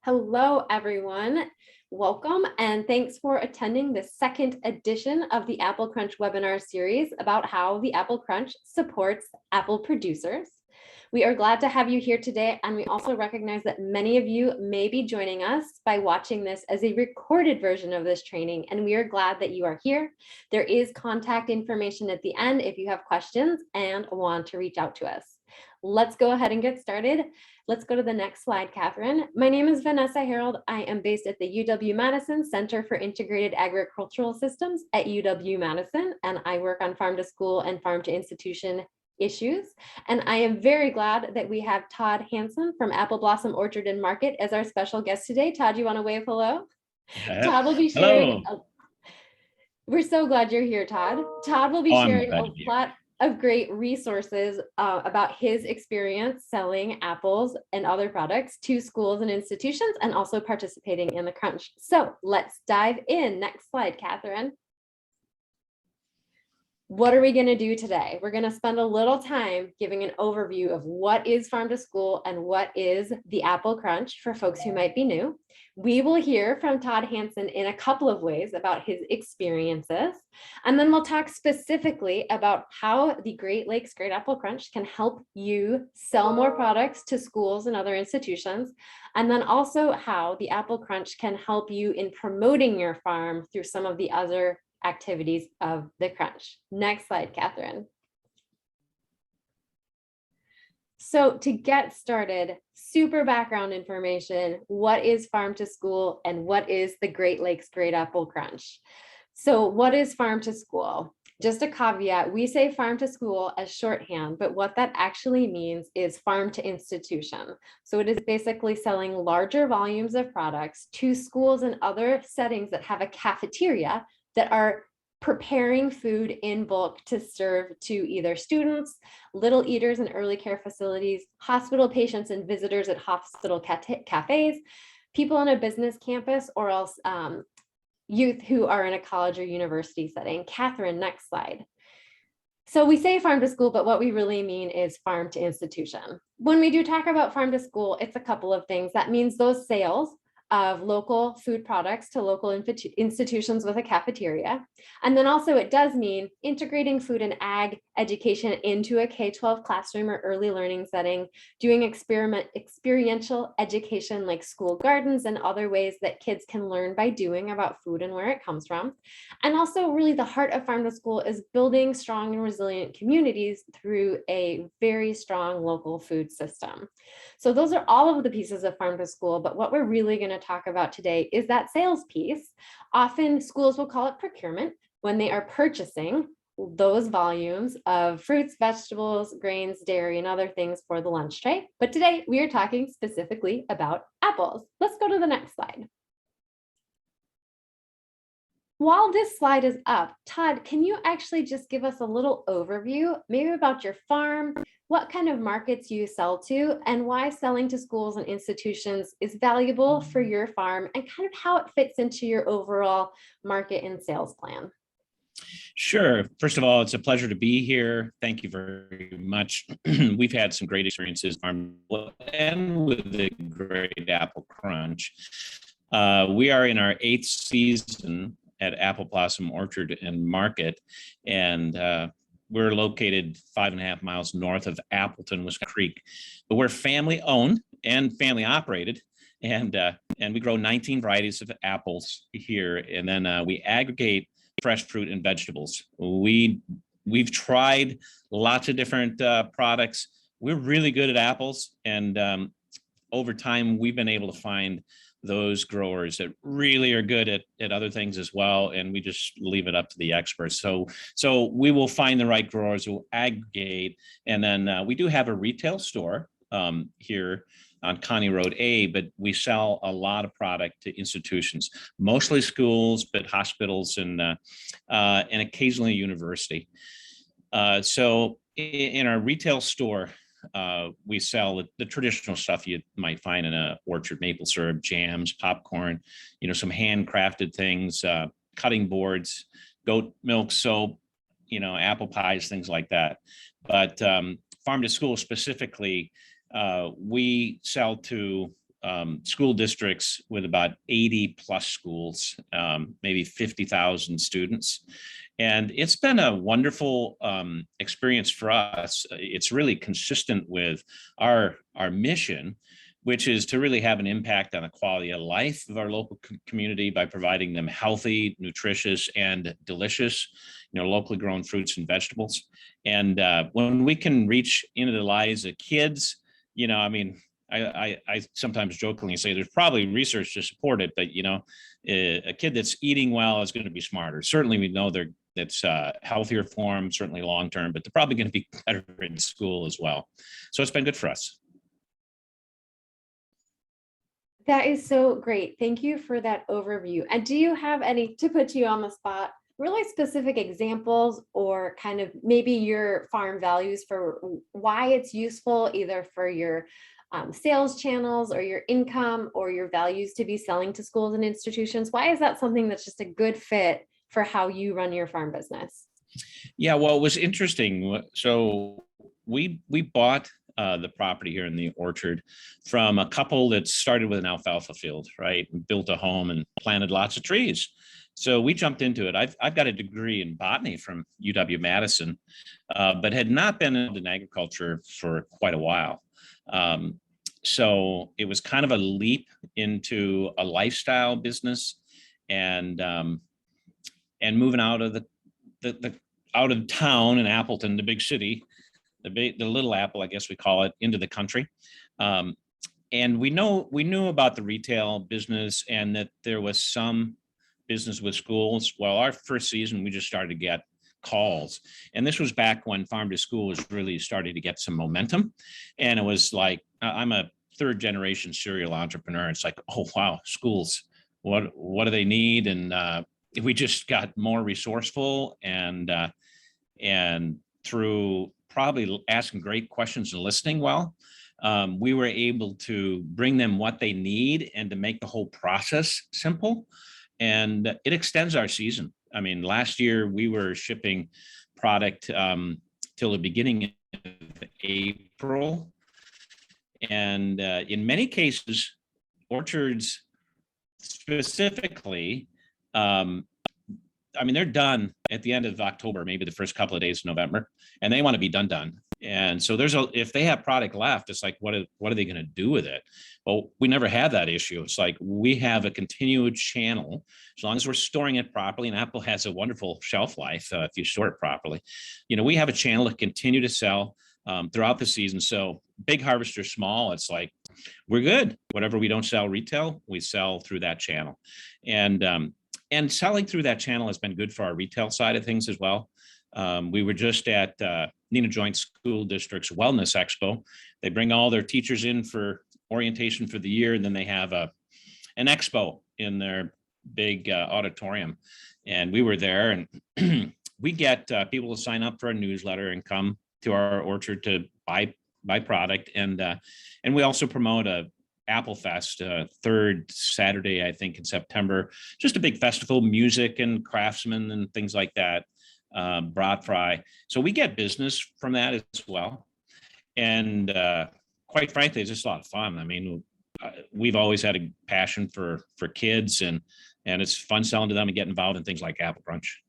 Hello, everyone. Welcome and thanks for attending the second edition of the Apple Crunch webinar series about how the Apple Crunch supports Apple producers. We are glad to have you here today, and we also recognize that many of you may be joining us by watching this as a recorded version of this training, and we are glad that you are here. There is contact information at the end if you have questions and want to reach out to us. Let's go ahead and get started. Let's go to the next slide, Catherine. My name is Vanessa Harold. I am based at the UW-Madison Center for Integrated Agricultural Systems at UW-Madison, and I work on farm to school and farm to institution issues. And I am very glad that we have Todd Hansen from Apple Blossom Orchard and Market as our special guest today. Todd, you want to wave hello? Todd will be sharing. We're so glad you're here, Todd. Todd will be sharing a lot of great resources about his experience selling apples and other products to schools and institutions, and also participating in the crunch. So let's dive in. Next slide, Catherine. What are we going to do today? We're going to spend a little time giving an overview of what is farm to school and what is the Apple Crunch for folks who might be new. We will hear from Todd Hansen in a couple of ways about his experiences, and then we'll talk specifically about how the Great Lakes Great Apple Crunch can help you sell more products to schools and other institutions, and then also how the Apple Crunch can help you in promoting your farm through some of the other activities of the crunch. Next slide, Catherine. So to get started, super background information, what is farm to school and what is the Great Lakes Great Apple Crunch? So what is farm to school? Just a caveat, we say farm to school as shorthand, but what that actually means is farm to institution. So it is basically selling larger volumes of products to schools and other settings that have a cafeteria that are preparing food in bulk to serve to either students, little eaters in early care facilities, hospital patients and visitors at hospital cafes, people on a business campus, or else youth who are in a college or university setting. Catherine, next slide. So we say farm to school, but what we really mean is farm to institution. When we do talk about farm to school, it's a couple of things. That means those sales of local food products to local institutions with a cafeteria. And then also it does mean integrating food and ag education into a K-12 classroom or early learning setting, doing experiential education like school gardens and other ways that kids can learn by doing about food and where it comes from. And also really the heart of farm to school is building strong and resilient communities through a very strong local food system. So those are all of the pieces of farm to school, but what we're really going to talk about today is that sales piece. Often schools will call it procurement when they are purchasing those volumes of fruits, vegetables, grains, dairy, and other things for the lunch tray. But today we are talking specifically about apples. Let's go to the next slide. While this slide is up, Todd, can you actually just give us a little overview, maybe about your farm, what kind of markets you sell to, and why selling to schools and institutions is valuable for your farm, and kind of how it fits into your overall market and sales plan? Sure. First of all, it's a pleasure to be here. Thank you very much. We've had some great experiences and with the Great Apple Crunch. We are in our 8th season at Apple Blossom Orchard and Market, and we're located 5.5 miles north of Appleton, Wisconsin Creek. But we're family owned and family operated, and we grow 19 varieties of apples here, and then we aggregate fresh fruit and vegetables. We've tried lots of different products. We're really good at apples, and over time we've been able to find those growers that really are good at other things as well, and we just leave it up to the experts. So we will find the right growers, we'll aggregate, and then we do have a retail store here on Connie Road A, but we sell a lot of product to institutions, mostly schools, but hospitals and occasionally a university. So in our retail store, we sell the traditional stuff you might find in a orchard: maple syrup, jams, popcorn, some handcrafted things, cutting boards, goat milk soap, apple pies, things like that. But farm to school specifically, we sell to school districts with about 80 plus schools, maybe 50,000 students. And it's been a wonderful experience for us. It's really consistent with our mission, which is to really have an impact on the quality of life of our local community by providing them healthy, nutritious, and delicious, locally grown fruits and vegetables. And when we can reach into the lives of kids, I mean, I sometimes jokingly say there's probably research to support it, but a kid that's eating well is going to be smarter. Certainly, we know that's healthier for them, certainly long term, but they're probably going to be better in school as well. So it's been good for us. That is so great. Thank you for that overview. And do you have any, to put you on the spot, really specific examples or kind of maybe your farm values for why it's useful either for your sales channels or your income or your values to be selling to schools and institutions? Why is that something that's just a good fit for how you run your farm business? Yeah, well, it was interesting. So we bought the property here in the orchard from a couple that started with an alfalfa field, right? Built a home and planted lots of trees. So we jumped into it. I've got a degree in botany from UW-Madison, but had not been in agriculture for quite a while. So it was kind of a leap into a lifestyle business and moving out of the out of town in Appleton, the big city, the little apple, I guess we call it, into the country. And we knew about the retail business and that there was some business with schools. Well, our first season, we just started to get calls. And this was back when farm to school was really starting to get some momentum. And it was like, I'm a third generation serial entrepreneur. It's like, oh, wow, schools, what do they need? And we just got more resourceful and through probably asking great questions and listening well, we were able to bring them what they need and to make the whole process simple. And it extends our season. I mean, last year we were shipping product till the beginning of April. And in many cases, orchards specifically, I mean, they're done at the end of October, maybe the first couple of days of November, and they want to be done. And so if they have product left, it's like, what are they going to do with it? Well, we never have that issue. It's like we have a continued channel as long as we're storing it properly. And apple has a wonderful shelf life if you store it properly. We have a channel to continue to sell throughout the season. So big harvest or small, it's like we're good. Whatever we don't sell retail, we sell through that channel. And selling through that channel has been good for our retail side of things as well. We were just at Neenah Joint School District's Wellness Expo. They bring all their teachers in for orientation for the year, and then they have an expo in their big auditorium. And we were there, and we get people to sign up for a newsletter and come to our orchard to buy product. And we also promote a Apple Fest, third Saturday, I think, in September. Just a big festival, music and craftsmen and things like that, brat fry. So we get business from that as well. And quite frankly, it's just a lot of fun. I mean, we've always had a passion for kids, and it's fun selling to them and get involved in things like Apple Crunch.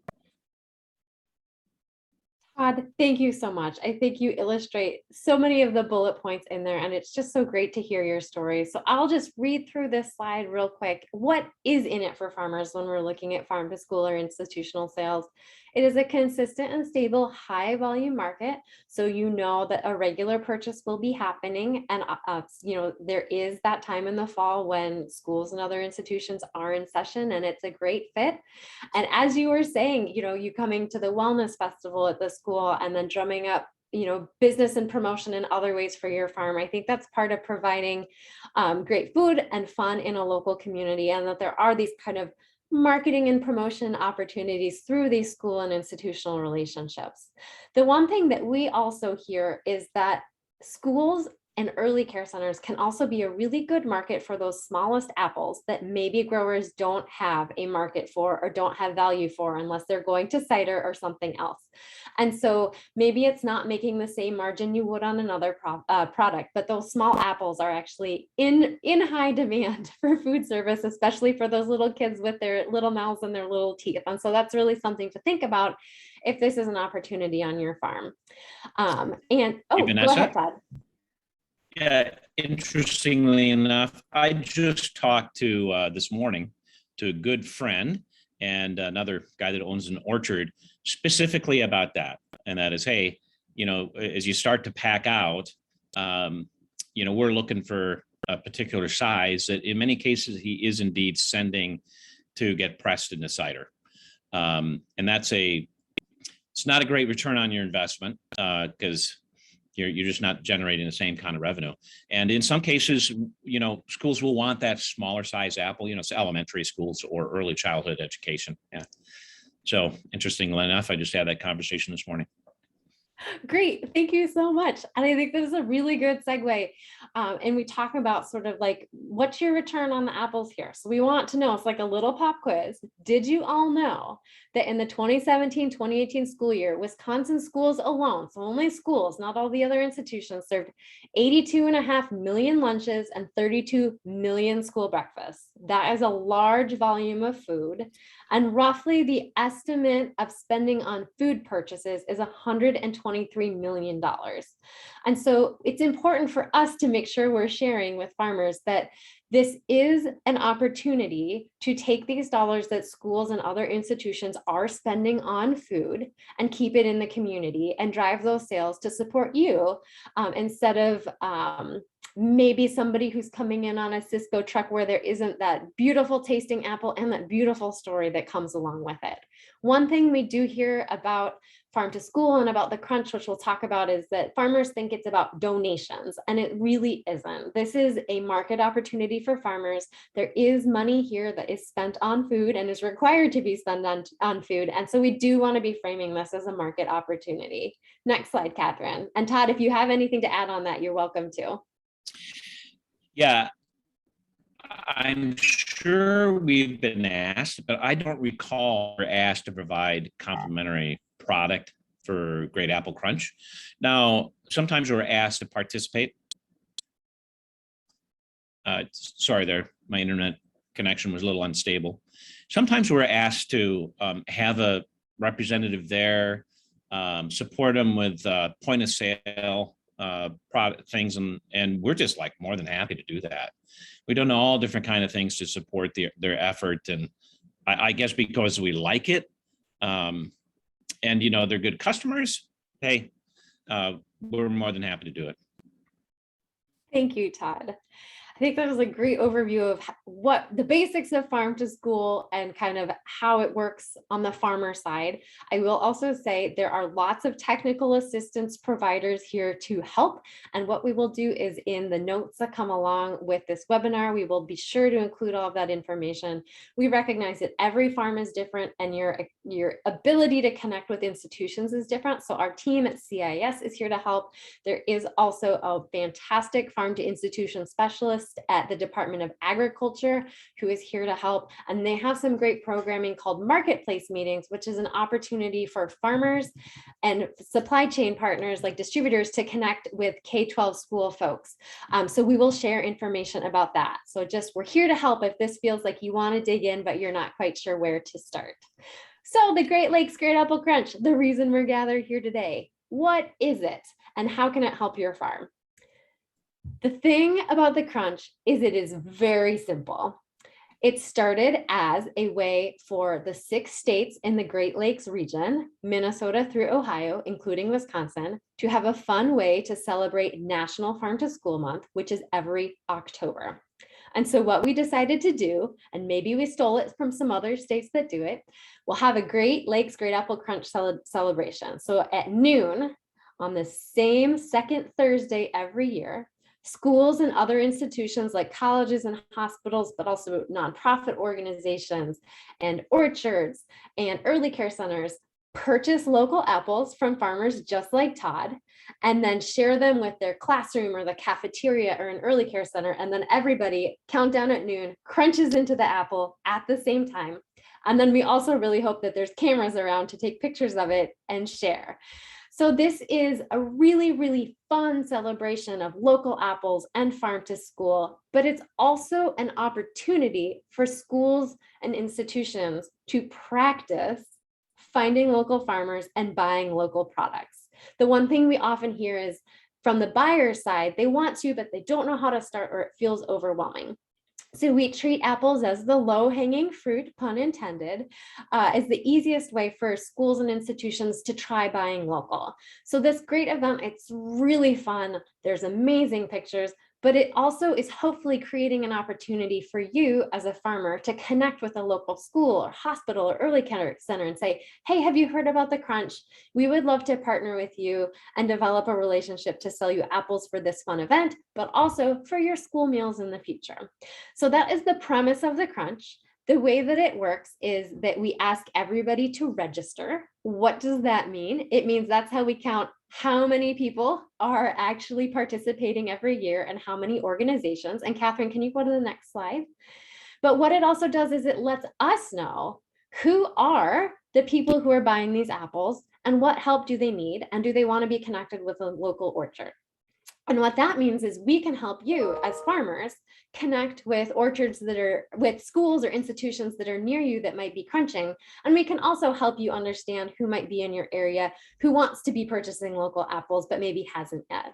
Todd, thank you so much. I think you illustrate so many of the bullet points in there, and it's just so great to hear your story. So I'll just read through this slide real quick. What is in it for farmers when we're looking at farm to school or institutional sales? It is a consistent and stable high volume market. So you know that a regular purchase will be happening. And there is that time in the fall when schools and other institutions are in session, and it's a great fit. And as you were saying, you coming to the wellness festival at the school and then drumming up business and promotion in other ways for your farm. I think that's part of providing great food and fun in a local community, and that there are these kind of marketing and promotion opportunities through these school and institutional relationships. The one thing that we also hear is that schools and early care centers can also be a really good market for those smallest apples that maybe growers don't have a market for or don't have value for unless they're going to cider or something else. And so maybe it's not making the same margin you would on another product, but those small apples are actually in high demand for food service, especially for those little kids with their little mouths and their little teeth. And so that's really something to think about if this is an opportunity on your farm. Hey, Go ahead, Vanessa. Todd. Yeah, interestingly enough, I just talked to this morning to a good friend and another guy that owns an orchard specifically about that. And that is, hey, as you start to pack out, we're looking for a particular size that in many cases he is indeed sending to get pressed into cider. And it's not a great return on your investment because you're just not generating the same kind of revenue. And in some cases, schools will want that smaller size apple, it's elementary schools or early childhood education. Yeah. So interestingly enough, I just had that conversation this morning. Great. Thank you so much. And I think this is a really good segue. And we talk about sort of like, what's your return on the apples here? So we want to know, it's like a little pop quiz. Did you all know that in the 2017-2018 school year, Wisconsin schools alone, so only schools, not all the other institutions, served 82.5 million lunches and 32 million school breakfasts. That is a large volume of food. And roughly the estimate of spending on food purchases is $123 million. And so it's important for us to make sure we're sharing with farmers that this is an opportunity to take these dollars that schools and other institutions are spending on food and keep it in the community and drive those sales to support you instead of maybe somebody who's coming in on a Cisco truck where there isn't that beautiful tasting apple and that beautiful story that comes along with it. One thing we do hear about farm to school and about the crunch, which we'll talk about, is that farmers think it's about donations, and it really isn't. This is a market opportunity for farmers. There is money here that is spent on food and is required to be spent on food. And so we do want to be framing this as a market opportunity. Next slide, Catherine. And Todd, if you have anything to add on that, you're welcome to. Yeah, I'm sure we've been asked, but I don't recall we're asked to provide complimentary product for Great Apple Crunch. Now, sometimes we're asked to participate. Sorry there, my internet connection was a little unstable. Sometimes we're asked to have a representative there, support them with point of sale product things, and we're just like more than happy to do that. We don't know all different kind of things to support their effort, and I guess because we like it, and they're good customers. Hey, we're more than happy to do it. Thank you, Todd. I think that was a great overview of what the basics of farm to school and kind of how it works on the farmer side. I will also say there are lots of technical assistance providers here to help. And what we will do is in the notes that come along with this webinar, we will be sure to include all of that information. We recognize that every farm is different and your ability to connect with institutions is different. So our team at CIS is here to help. There is also a fantastic farm to institution specialist at the Department of Agriculture who is here to help. And they have some great programming called marketplace meetings, which is an opportunity for farmers and supply chain partners like distributors to connect with K-12 school folks. So we will share information about that. So we're here to help if this feels like you want to dig in, but you're not quite sure where to start. So the Great Lakes Great Apple Crunch, the reason we're gathered here today, what is it and how can it help your farm? The thing about the crunch is it is very simple. It started as a way for the 6 states in the Great Lakes region, Minnesota through Ohio, including Wisconsin, to have a fun way to celebrate National Farm to School Month, which is every October. And so what we decided to do, and maybe we stole it from some other states that do it, we'll have a Great Lakes Great Apple Crunch celebration. So at noon on the same second Thursday every year, schools and other institutions like colleges and hospitals, but also nonprofit organizations and orchards and early care centers purchase local apples from farmers just like Todd, and then share them with their classroom or the cafeteria or an early care center. And then everybody, countdown at noon, crunches into the apple at the same time. And then we also really hope that there's cameras around to take pictures of it and share. So this is a really, really fun celebration of local apples and farm to school, but it's also an opportunity for schools and institutions to practice finding local farmers and buying local products. The one thing we often hear is from the buyer side, they want to, but they don't know how to start, or it feels overwhelming. So we treat apples as the low-hanging fruit, pun intended, as the easiest way for schools and institutions to try buying local. So this great event, it's really fun. There's amazing pictures, but it also is hopefully creating an opportunity for you as a farmer to connect with a local school or hospital or early care center and say, hey, have you heard about the crunch? We would love to partner with you and develop a relationship to sell you apples for this fun event, but also for your school meals in the future. So that is the premise of the crunch. The way that it works is that we ask everybody to register. What does that mean? It means that's how we count how many people are actually participating every year and how many organizations. And Catherine, can you go to the next slide? But what it also does is it lets us know who are the people who are buying these apples and what help do they need and do they want to be connected with a local orchard. And what that means is we can help you as farmers connect with orchards that are with schools or institutions that are near you that might be crunching. And we can also help you understand who might be in your area who wants to be purchasing local apples, but maybe hasn't yet.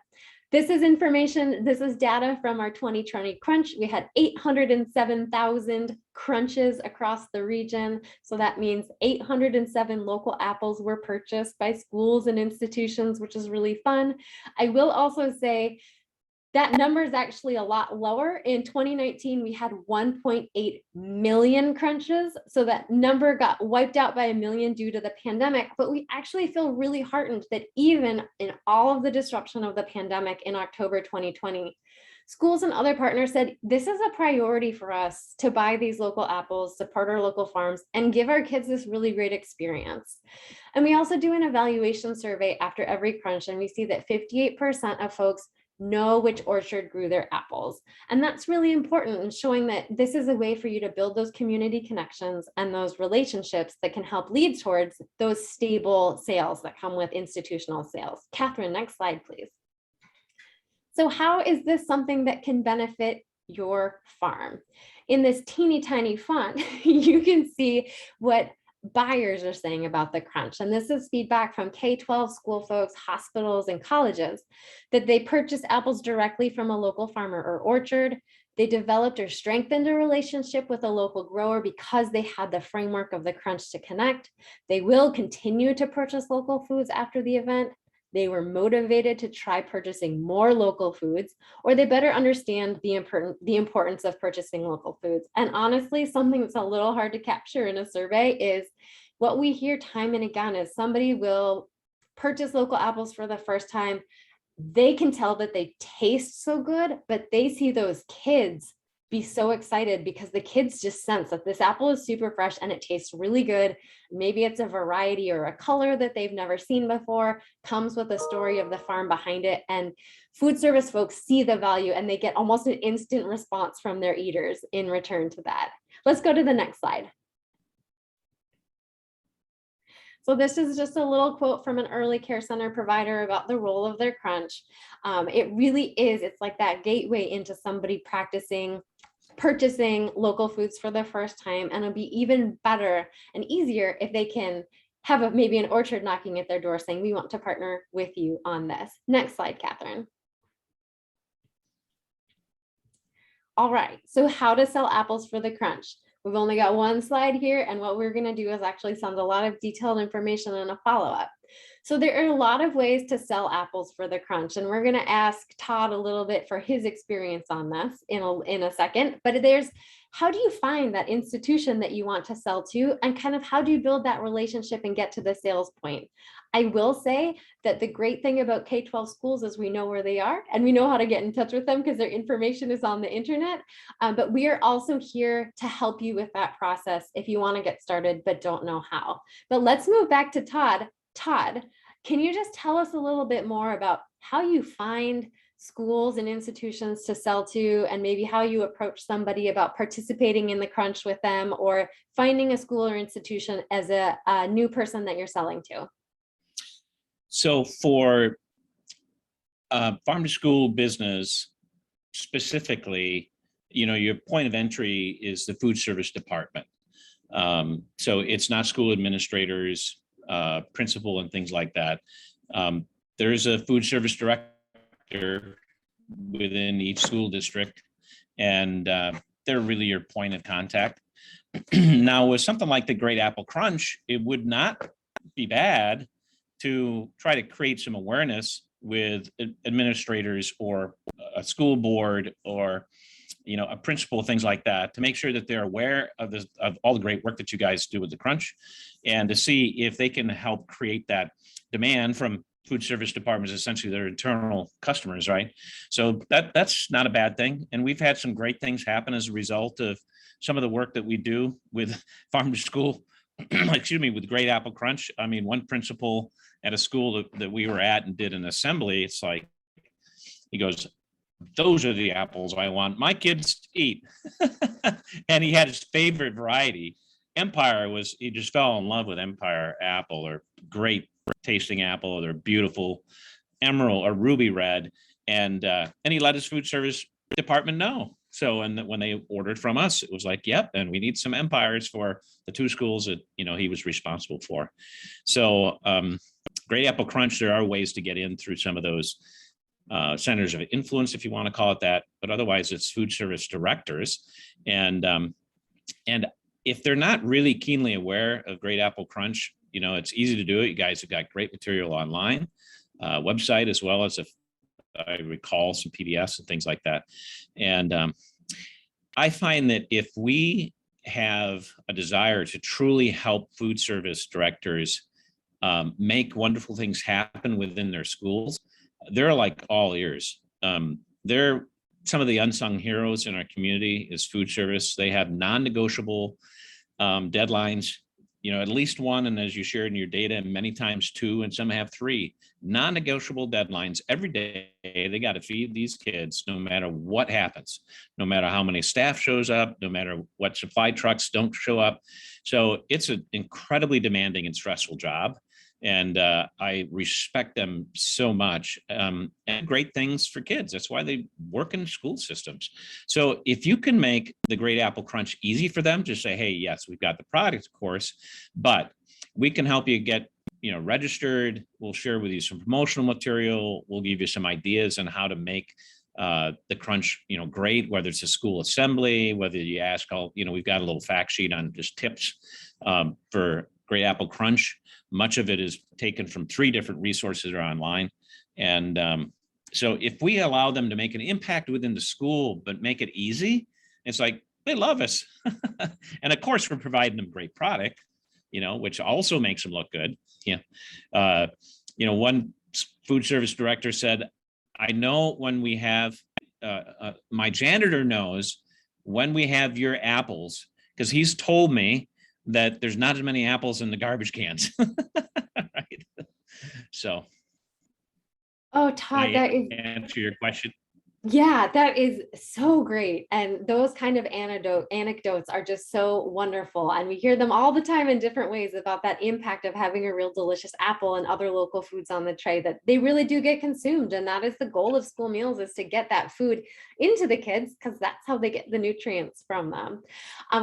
This is information, this is data from our 2020 crunch. We had 807,000 crunches across the region. So that means 807 local apples were purchased by schools and institutions, which is really fun. I will also say that number is actually a lot lower. In 2019, we had 1.8 million crunches. So that number got wiped out by 1 million due to the pandemic. But we actually feel really heartened that even in all of the disruption of the pandemic in October 2020, schools and other partners said, this is a priority for us to buy these local apples, support our local farms, and give our kids this really great experience. And we also do an evaluation survey after every crunch, and we see that 58% of folks know which orchard grew their apples. And that's really important in showing that this is a way for you to build those community connections and those relationships that can help lead towards those stable sales that come with institutional sales. Catherine, next slide, please. So how is this something that can benefit your farm? In this teeny tiny font, you can see what buyers are saying about the crunch. And this is feedback from K-12 school folks, hospitals, and colleges, that they purchase apples directly from a local farmer or orchard. They developed or strengthened a relationship with a local grower because they had the framework of the crunch to connect. They will continue to purchase local foods after the event. They were motivated to try purchasing more local foods, or they better understand the importance of purchasing local foods. And honestly, something that's a little hard to capture in a survey is what we hear time and again is somebody will purchase local apples for the first time. They can tell that they taste so good, but they see those kids be so excited because the kids just sense that this apple is super fresh and it tastes really good. Maybe it's a variety or a color that they've never seen before, comes with a story of the farm behind it. And food service folks see the value and they get almost an instant response from their eaters in return to that. Let's go to the next slide. So this is just a little quote from an early care center provider about the role of their crunch. It really is, it's like that gateway into somebody purchasing local foods for the first time, and it'll be even better and easier if they can have maybe an orchard knocking at their door saying, we want to partner with you on this. Next slide, Catherine. All right, so how to sell apples for the crunch. We've only got one slide here, and what we're going to do is actually send a lot of detailed information in a follow-up. So there are a lot of ways to sell apples for the crunch, and we're going to ask Todd a little bit for his experience on this in a second. But there's, how do you find that institution that you want to sell to, and kind of how do you build that relationship and get to the sales point? I will say that the great thing about K-12 schools is we know where they are and we know how to get in touch with them because their information is on the internet. But we are also here to help you with that process if you want to get started but don't know how. But let's move back to Todd. Todd, can you just tell us a little bit more about how you find schools and institutions to sell to, and maybe how you approach somebody about participating in the crunch with them, or finding a school or institution as a new person that you're selling to? So for farm to school business specifically, your point of entry is the food service department. So it's not school administrators, principal and things like that. There's a food service director within each school district, and they're really your point of contact. Now, with something like the Great Apple Crunch, it would not be bad to try to create some awareness with administrators or a school board or a principal, things like that, to make sure that they're aware of all the great work that you guys do with the crunch, and to see if they can help create that demand from food service departments, essentially their internal customers, right? So that's not a bad thing. And we've had some great things happen as a result of some of the work that we do with farm to school, excuse me, with Great Apple Crunch. I mean, one principal at a school that we were at and did an assembly, it's like, he goes, "Those are the apples I want my kids to eat." And he had his favorite variety. He just fell in love with Empire apple, or great tasting apple. They're beautiful emerald or ruby red. And he let his food service department know. So, and when they ordered from us, it was like, yep, and we need some Empires for the two schools that, he was responsible for. So Great Apple Crunch, there are ways to get in through some of those centers of influence, if you want to call it that, but otherwise it's food service directors. And if they're not really keenly aware of Great Apple Crunch, it's easy to do it. You guys have got great material online, website, as well as, if I recall, some PDFs and things like that. And I find that if we have a desire to truly help food service directors make wonderful things happen within their schools, they're like all ears. They're some of the unsung heroes in our community is food service. They have non-negotiable deadlines, at least one, and as you shared in your data, many times two, and some have three non-negotiable deadlines every day. They got to feed these kids no matter what happens, no matter how many staff shows up, no matter what supply trucks don't show up. So it's an incredibly demanding and stressful job. And I respect them so much, and great things for kids. That's why they work in school systems. So if you can make the Great Apple Crunch easy for them, just say, hey, yes, we've got the product, of course, but we can help you get registered. We'll share with you some promotional material. We'll give you some ideas on how to make the crunch, great, whether it's a school assembly, whether you ask we've got a little fact sheet on just tips for Great Apple Crunch. Much of it is taken from 3 different resources or online. And so if we allow them to make an impact within the school, but make it easy, it's like, they love us. And of course, we're providing them great product, which also makes them look good. Yeah. One food service director said, I know when we have, my janitor knows when we have your apples, because he's told me that there's not as many apples in the garbage cans. Right. So. Oh, Todd, that is, answer your question. yeah, that is so great. And those kind of anecdotes are just so wonderful. And we hear them all the time in different ways about that impact of having a real delicious apple and other local foods on the tray, that they really do get consumed. And that is the goal of school meals, is to get that food into the kids, because that's how they get the nutrients from them.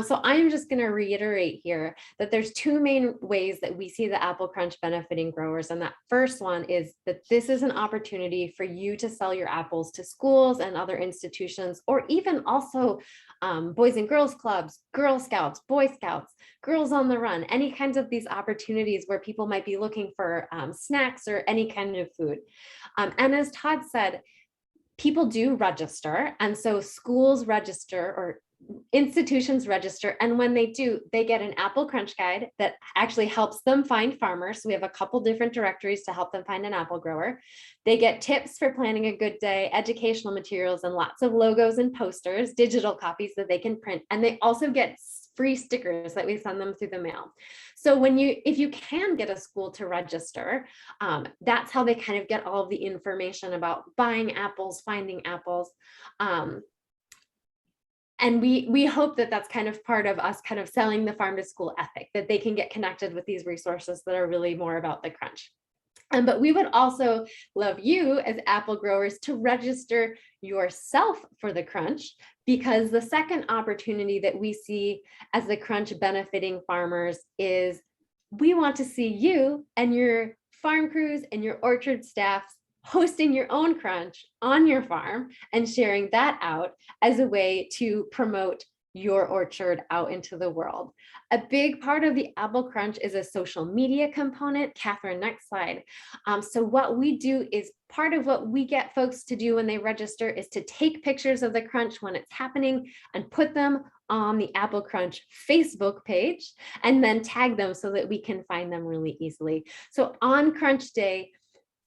So I'm just going to reiterate here that there's 2 main ways that we see the Apple Crunch benefiting growers. And that first one is that this is an opportunity for you to sell your apples to schools schools and other institutions, or even also Boys and Girls Clubs, Girl Scouts, Boy Scouts, Girls on the Run, any kinds of these opportunities where people might be looking for snacks or any kind of food. And as Todd said, people do register. And so schools register or institutions register. And when they do, they get an Apple Crunch guide that actually helps them find farmers. So we have a couple different directories to help them find an apple grower. They get tips for planning a good day, educational materials, and lots of logos and posters, digital copies that they can print. And they also get free stickers that we send them through the mail. So if you can get a school to register, that's how they kind of get all of the information about buying apples, finding apples. And we hope that that's kind of part of us kind of selling the farm to school ethic, that they can get connected with these resources that are really more about the crunch. But we would also love you as apple growers to register yourself for the crunch, because the second opportunity that we see as the crunch benefiting farmers is we want to see you and your farm crews and your orchard staffs hosting your own crunch on your farm and sharing that out as a way to promote your orchard out into the world. A big part of the Apple Crunch is a social media component. Catherine, next slide. So what we do is part of what we get folks to do when they register is to take pictures of the crunch when it's happening and put them on the Apple Crunch Facebook page and then tag them so that we can find them really easily. So on Crunch Day,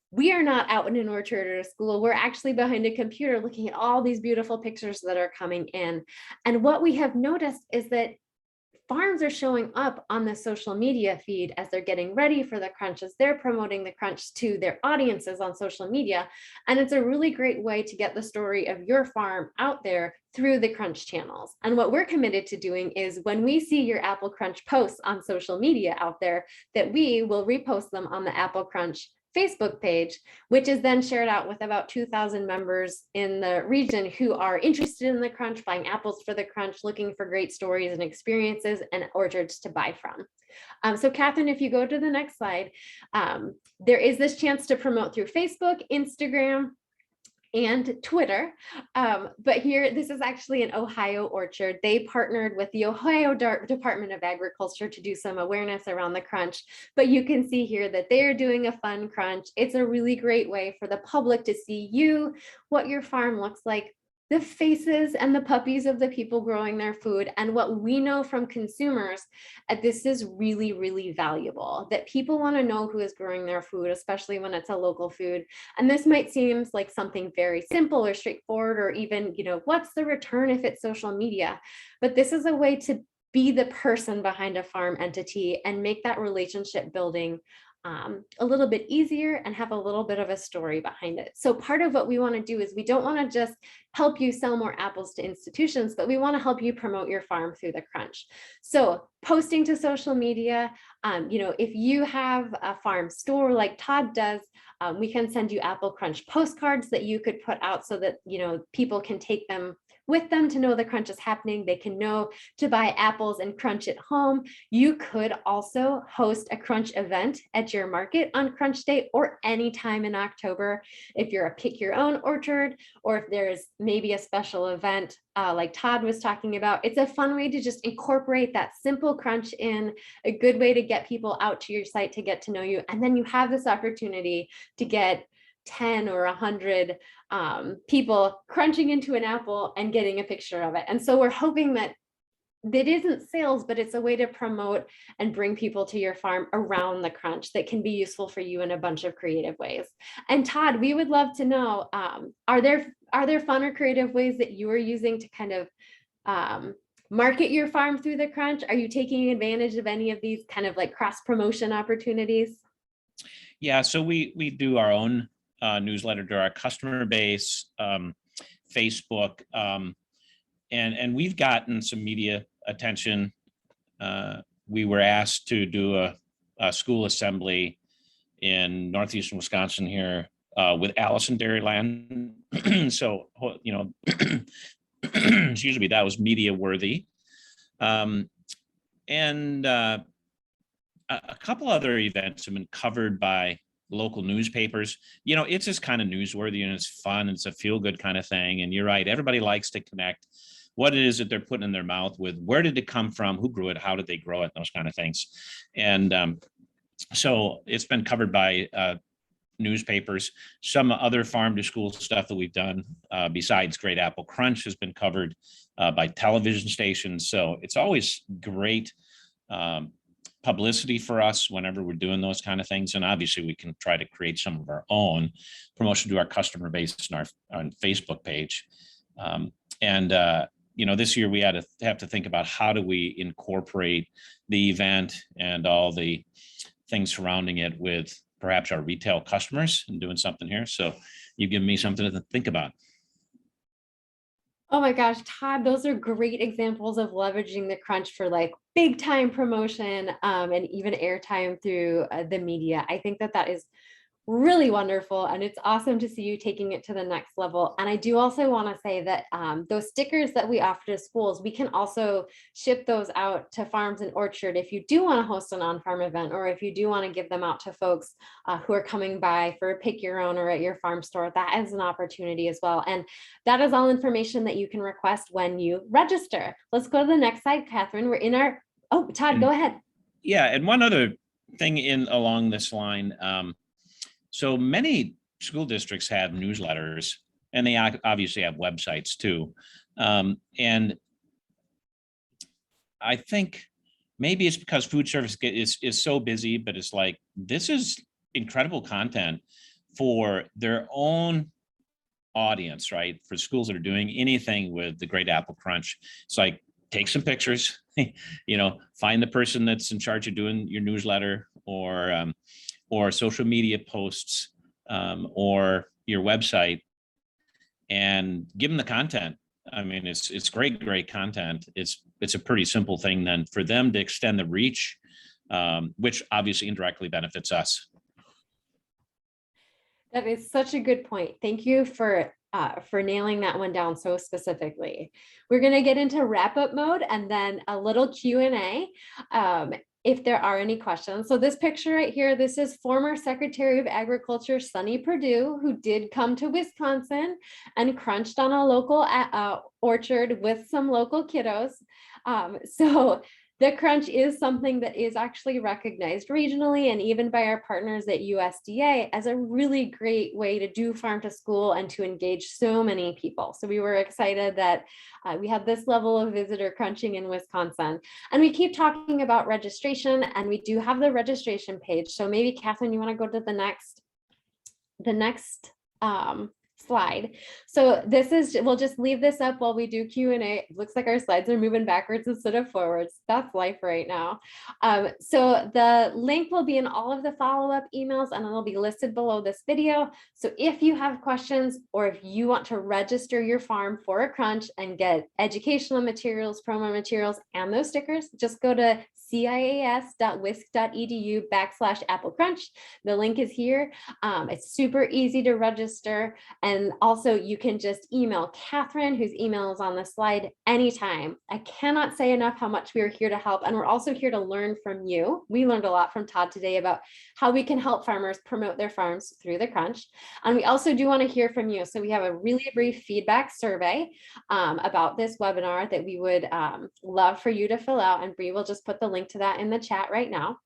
we are not out in an orchard or a school. We're actually behind a computer looking at all these beautiful pictures that are coming in. And what we have noticed is that farms are showing up on the social media feed as they're getting ready for the crunch, as they're promoting the crunch to their audiences on social media. And it's a really great way to get the story of your farm out there through the crunch channels. And what we're committed to doing is when we see your Apple Crunch posts on social media out there, that we will repost them on the Apple Crunch Facebook page, which is then shared out with about 2,000 members in the region who are interested in the crunch, buying apples for the crunch, looking for great stories and experiences and orchards to buy from. So Catherine, if you go to the next slide, there is this chance to promote through Facebook, Instagram, and Twitter. But here, this is actually an Ohio orchard. They partnered with the Ohio Department of Agriculture to do some awareness around the crunch. But you can see here that they're doing a fun crunch. It's a really great way for the public to see you, what your farm looks like, the faces and the puppies of the people growing their food. And what we know from consumers, this is really, really valuable, that people want to know who is growing their food, especially when it's a local food. And this might seem like something very simple or straightforward, or even, what's the return if it's social media? But this is a way to be the person behind a farm entity and make that relationship building a little bit easier and have a little bit of a story behind it. So part of what we want to do is we don't want to just help you sell more apples to institutions, but we want to help you promote your farm through the crunch. So posting to social media, if you have a farm store like Todd does, we can send you Apple Crunch postcards that you could put out so that, people can take them with them to know the crunch is happening. They can know to buy apples and crunch at home. You could also host a crunch event at your market on Crunch Day or any time in October. If you're a pick your own orchard, or if there's maybe a special event like Todd was talking about, it's a fun way to just incorporate that simple crunch in, a good way to get people out to your site to get to know you. And then you have this opportunity to get 10 or 100 people crunching into an apple and getting a picture of it. And so we're hoping that isn't sales, but it's a way to promote and bring people to your farm around the crunch that can be useful for you in a bunch of creative ways. And Todd, we would love to know, are there fun or creative ways that you are using to kind of market your farm through the crunch? Are you taking advantage of any of these kind of like cross promotion opportunities? Yeah, so we do our own newsletter to our customer base, Facebook, and we've gotten some media attention. We were asked to do a school assembly in northeastern Wisconsin here with Allison Dairyland. So, excuse me, that was media worthy. And a couple other events have been covered by local newspapers. It's just kind of newsworthy and it's fun. It's a feel good kind of thing. And you're right, everybody likes to connect what it is that they're putting in their mouth with, where did it come from, who grew it, how did they grow it, those kind of things. And so it's been covered by newspapers. Some other farm to school stuff that we've done besides Great Apple Crunch has been covered by television stations. So it's always great publicity for us whenever we're doing those kind of things. And obviously we can try to create some of our own promotion to our customer base on our Facebook page. This year we had to have to think about how do we incorporate the event and all the things surrounding it with perhaps our retail customers and doing something here. So you've given me something to think about. Oh my gosh, Todd, those are great examples of leveraging the crunch for like big time promotion and even airtime through the media. I think that is really wonderful. And it's awesome to see you taking it to the next level. And I do also want to say that those stickers that we offer to schools, we can also ship those out to farms and orchard if you do want to host an on-farm event, or if you do want to give them out to folks who are coming by for a pick your own or at your farm store. That is an opportunity as well. And that is all information that you can request when you register. Let's go to the next slide, Catherine. We're in our, oh, Todd, go ahead. Yeah, and one other thing along this line, so many school districts have newsletters, and they obviously have websites too. And I think maybe it's because food service is so busy, but it's like, this is incredible content for their own audience, right? For schools that are doing anything with the Great Apple Crunch. It's like, take some pictures, find the person that's in charge of doing your newsletter or social media posts, or your website, and give them the content. I mean, it's great content. It's a pretty simple thing then for them to extend the reach, which obviously indirectly benefits us. That is such a good point. Thank you for nailing that one down so specifically. We're going to get into wrap-up mode and then a little Q&A. If there are any questions. So this picture right here, this is former Secretary of Agriculture, Sonny Perdue, who did come to Wisconsin and crunched on a local orchard with some local kiddos. So the crunch is something that is actually recognized regionally and even by our partners at USDA as a really great way to do farm to school and to engage so many people. So we were excited that we have this level of visitor crunching in Wisconsin. And we keep talking about registration, and we do have the registration page. So maybe Catherine, you want to go to the next slide. So this is, we'll just leave this up while we do Q&A. It looks like our slides are moving backwards instead of forwards. That's life right now. So the link will be in all of the follow-up emails, and it'll be listed below this video. So if you have questions, or if you want to register your farm for a crunch and get educational materials, promo materials, and those stickers, just go to cias.wisc.edu/applecrunch. The link is here. It's super easy to register. And also you can just email Catherine, whose email is on the slide, anytime. I cannot say enough how much we are here to help. And we're also here to learn from you. We learned a lot from Todd today about how we can help farmers promote their farms through the crunch. And we also do want to hear from you. So we have a really brief feedback survey about this webinar that we would love for you to fill out. And Bree will just put the link to that in the chat right now.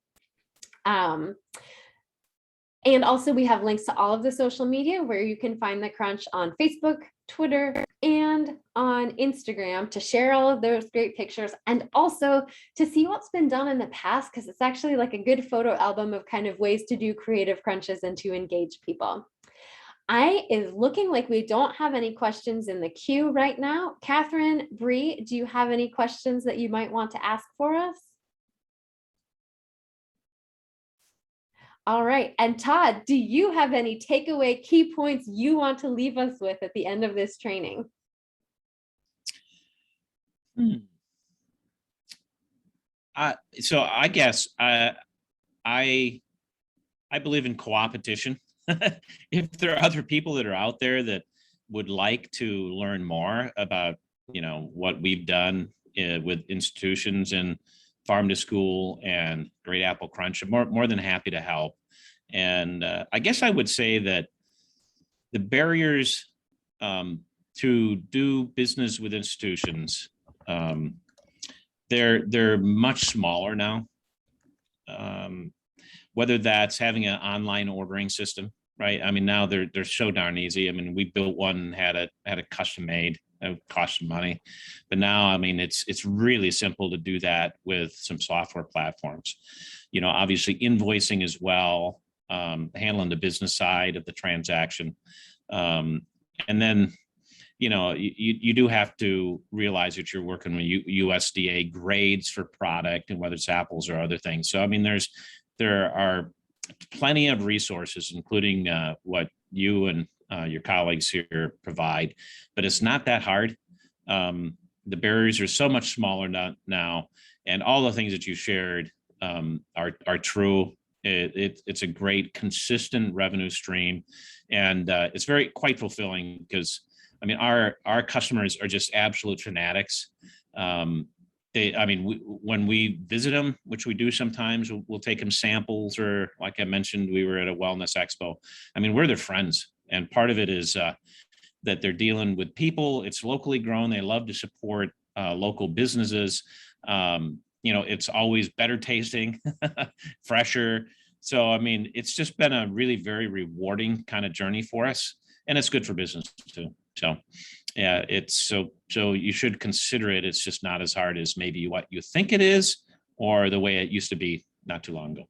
And also we have links to all of the social media where you can find the crunch on Facebook, Twitter, and on Instagram to share all of those great pictures, and also to see what's been done in the past, because it's actually like a good photo album of kind of ways to do creative crunches and to engage people. Is looking like we don't have any questions in the queue right now. Catherine, Bree, do you have any questions that you might want to ask for us? All right. And Todd, do you have any takeaway key points you want to leave us with at the end of this training? So I guess I believe in co-opetition. If there are other people that are out there that would like to learn more about, what we've done with institutions and farm to school and Great Apple Crunch, I'm more than happy to help. And I guess I would say that the barriers to do business with institutions, they're much smaller now. Whether that's having an online ordering system, right? I mean, now they're so darn easy. I mean, we built one and had it custom made. It cost some money, but now, I mean, it's really simple to do that with some software platforms. You know, obviously invoicing as well, handling the business side of the transaction, and then, you know, you do have to realize that you're working with USDA grades for product, and whether it's apples or other things. So I mean, there are plenty of resources, including what you and your colleagues here provide, but it's not that hard. The barriers are so much smaller now, and all the things that you shared are true. It's a great consistent revenue stream, and it's quite fulfilling, because I mean, our customers are just absolute fanatics. I mean, when we visit them, which we do sometimes, we'll take them samples, or like I mentioned, we were at a wellness expo. I mean, we're their friends, and part of it is that they're dealing with people. It's locally grown. They love to support local businesses. You know, it's always better tasting, fresher. So, I mean, it's just been a really very rewarding kind of journey for us, and it's good for business too. So, yeah, so you should consider it. It's just not as hard as maybe what you think it is, or the way it used to be not too long ago.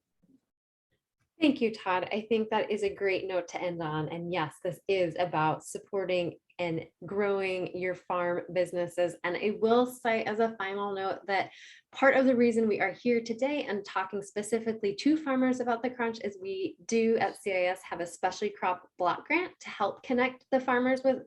Thank you, Todd. I think that is a great note to end on. And yes, this is about supporting and growing your farm businesses. And I will say as a final note that part of the reason we are here today and talking specifically to farmers about the crunch is we do at CIS have a specialty crop block grant to help connect the farmers with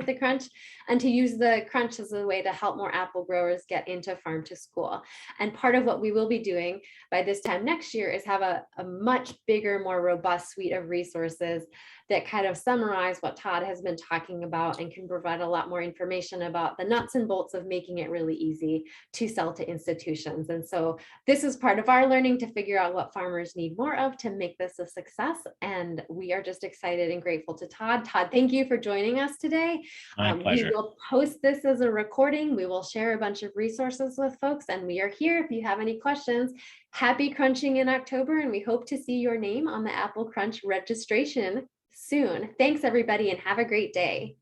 the crunch, and to use the crunch as a way to help more apple growers get into farm to school. And part of what we will be doing by this time next year is have a much bigger, more robust suite of resources that kind of summarize what Todd has been talking about, and can provide a lot more information about the nuts and bolts of making it really easy to sell to institutions. And so this is part of our learning to figure out what farmers need more of to make this a success. And we are just excited and grateful to Todd. Todd, thank you for joining us today. My pleasure. We will post this as a recording. We will share a bunch of resources with folks, and we are here if you have any questions. Happy crunching in October, and we hope to see your name on the Apple Crunch registration soon. Thanks, everybody, and have a great day.